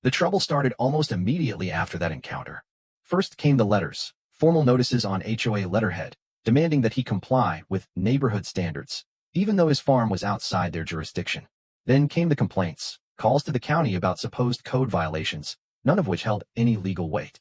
The trouble started almost immediately after that encounter. First came the letters, formal notices on HOA letterhead, demanding that he comply with neighborhood standards, even though his farm was outside their jurisdiction. Then came the complaints, calls to the county about supposed code violations, none of which held any legal weight.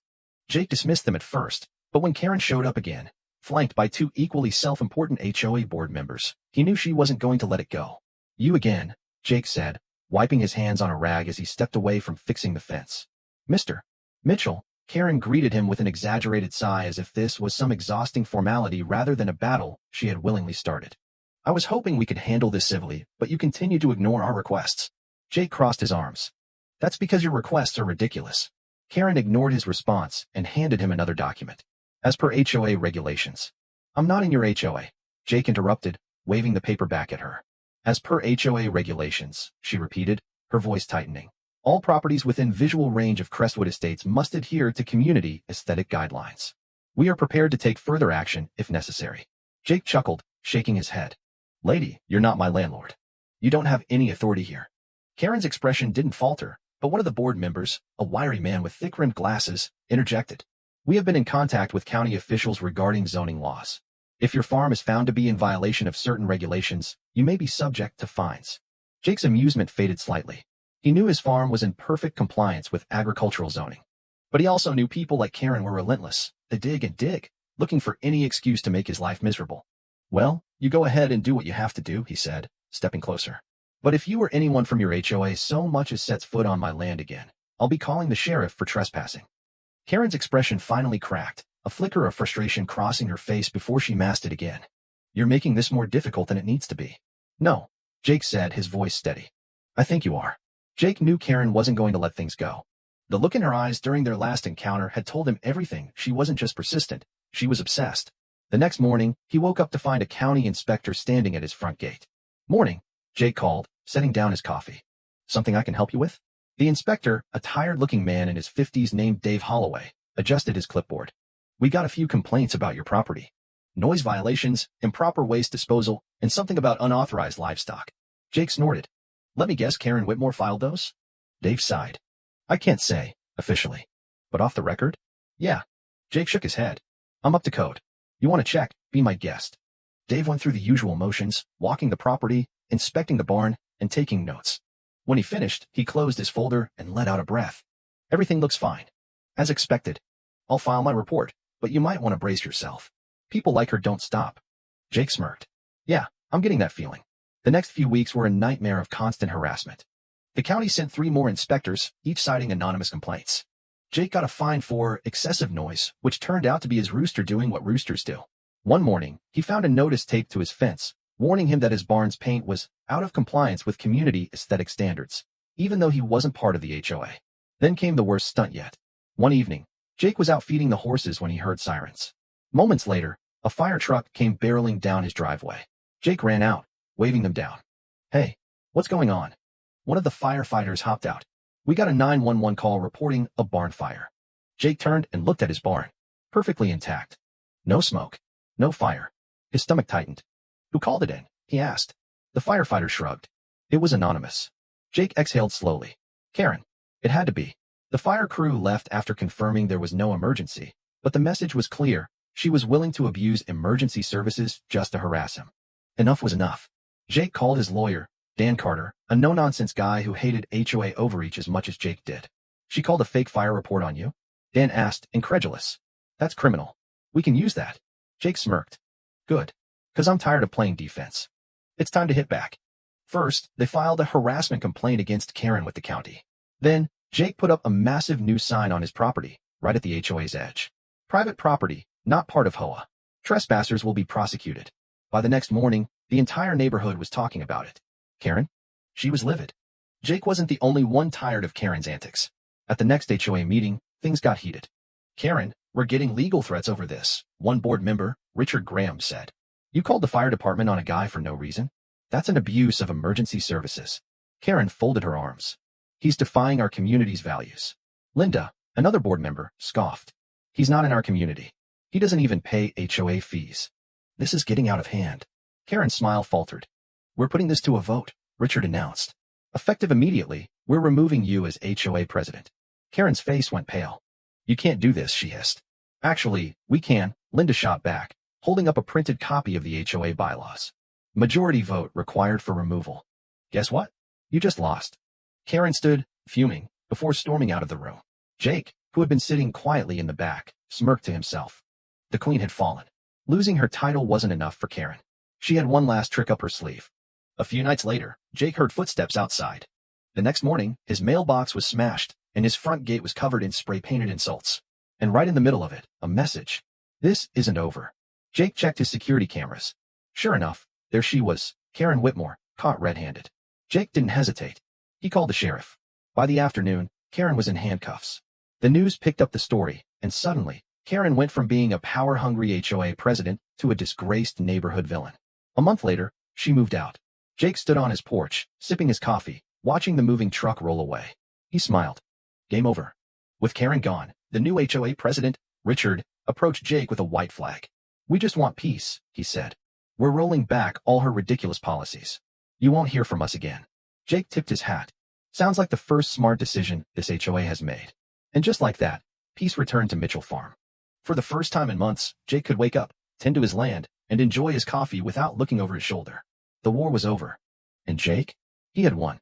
Jake dismissed them at first, but when Karen showed up again, flanked by two equally self-important HOA board members, he knew she wasn't going to let it go. "You again," Jake said, wiping his hands on a rag as he stepped away from fixing the fence. "Mr. Mitchell," Karen greeted him with an exaggerated sigh as if this was some exhausting formality rather than a battle she had willingly started. "I was hoping we could handle this civilly, but you continue to ignore our requests." Jake crossed his arms. "That's because your requests are ridiculous." Karen ignored his response and handed him another document. "As per HOA regulations." "I'm not in your HOA," Jake interrupted, waving the paper back at her. "As per HOA regulations," she repeated, her voice tightening. "All properties within visual range of Crestwood Estates must adhere to community aesthetic guidelines. We are prepared to take further action if necessary." Jake chuckled, shaking his head. "Lady, you're not my landlord. You don't have any authority here." Karen's expression didn't falter, but one of the board members, a wiry man with thick-rimmed glasses, interjected. "We have been in contact with county officials regarding zoning laws. If your farm is found to be in violation of certain regulations, you may be subject to fines." Jake's amusement faded slightly. He knew his farm was in perfect compliance with agricultural zoning. But he also knew people like Karen were relentless. They dig and dig, looking for any excuse to make his life miserable. "Well, you go ahead and do what you have to do," he said, stepping closer. "But if you or anyone from your HOA so much as sets foot on my land again, I'll be calling the sheriff for trespassing." Karen's expression finally cracked, a flicker of frustration crossing her face before she masked it again. "You're making this more difficult than it needs to be." "No," Jake said, his voice steady. "I think you are." Jake knew Karen wasn't going to let things go. The look in her eyes during their last encounter had told him everything. She wasn't just persistent, she was obsessed. The next morning, he woke up to find a county inspector standing at his front gate. "Morning," Jake called, setting down his coffee. "Something I can help you with?" The inspector, a tired-looking man in his 50s named Dave Holloway, adjusted his clipboard. "We got a few complaints about your property. Noise violations, improper waste disposal, and something about unauthorized livestock." Jake snorted. "Let me guess, Karen Whitmore filed those?" Dave sighed. "I can't say, officially. But off the record?" "Yeah." Jake shook his head. "I'm up to code. You want to check? Be my guest." Dave went through the usual motions, walking the property, inspecting the barn, and taking notes. When he finished, he closed his folder and let out a breath. "Everything looks fine. As expected. I'll file my report, but you might want to brace yourself. People like her don't stop." Jake smirked. "Yeah, I'm getting that feeling." The next few weeks were a nightmare of constant harassment. The county sent 3 more inspectors, each citing anonymous complaints. Jake got a fine for excessive noise, which turned out to be his rooster doing what roosters do. One morning, he found a notice taped to his fence, warning him that his barn's paint was out of compliance with community aesthetic standards, even though he wasn't part of the HOA. Then came the worst stunt yet. One evening, Jake was out feeding the horses when he heard sirens. Moments later, a fire truck came barreling down his driveway. Jake ran out, waving them down. "Hey, what's going on?" One of the firefighters hopped out. "We got a 911 call reporting a barn fire." Jake turned and looked at his barn. Perfectly intact. No smoke. No fire. His stomach tightened. "Who called it in?" he asked. The firefighter shrugged. "It was anonymous." Jake exhaled slowly. "Karen. It had to be." The fire crew left after confirming there was no emergency, but the message was clear. She was willing to abuse emergency services just to harass him. Enough was enough. Jake called his lawyer, Dan Carter, a no-nonsense guy who hated HOA overreach as much as Jake did. "She called a fake fire report on you?" Dan asked, incredulous. "That's criminal. We can use that." Jake smirked. "Good. 'Cause I'm tired of playing defense. It's time to hit back." First, they filed a harassment complaint against Karen with the county. Then, Jake put up a massive new sign on his property, right at the HOA's edge. "Private property, not part of HOA. Trespassers will be prosecuted." By the next morning, the entire neighborhood was talking about it. Karen? She was livid. Jake wasn't the only one tired of Karen's antics. At the next HOA meeting, things got heated. "Karen, we're getting legal threats over this," one board member, Richard Graham, said. "You called the fire department on a guy for no reason? That's an abuse of emergency services." Karen folded her arms. "He's defying our community's values." Linda, another board member, scoffed. "He's not in our community. He doesn't even pay HOA fees. This is getting out of hand." Karen's smile faltered. "We're putting this to a vote," Richard announced. "Effective immediately, We're removing you as HOA president. Karen's face went pale. You can't do this, she hissed. Actually, we can, Linda shot back, holding up a printed copy of the HOA bylaws. Majority vote required for removal. Guess what? You just lost. Karen stood, fuming, before storming out of the room. Jake, who had been sitting quietly in the back, smirked to himself. The queen had fallen. Losing her title wasn't enough for Karen. She had one last trick up her sleeve. A few nights later, Jake heard footsteps outside. The next morning, his mailbox was smashed, and his front gate was covered in spray-painted insults. And right in the middle of it, a message. This isn't over. Jake checked his security cameras. Sure enough, there she was, Karen Whitmore, caught red-handed. Jake didn't hesitate. He called the sheriff. By the afternoon, Karen was in handcuffs. The news picked up the story, and suddenly, Karen went from being a power-hungry HOA president to a disgraced neighborhood villain. A month later, she moved out. Jake stood on his porch, sipping his coffee, watching the moving truck roll away. He smiled. Game over. With Karen gone, the new HOA president, Richard, approached Jake with a white flag. We just want peace, he said. We're rolling back all her ridiculous policies. You won't hear from us again. Jake tipped his hat. Sounds like the first smart decision this HOA has made. And just like that, peace returned to Mitchell Farm. For the first time in months, Jake could wake up, tend to his land, and enjoy his coffee without looking over his shoulder. The war was over. And Jake? He had won.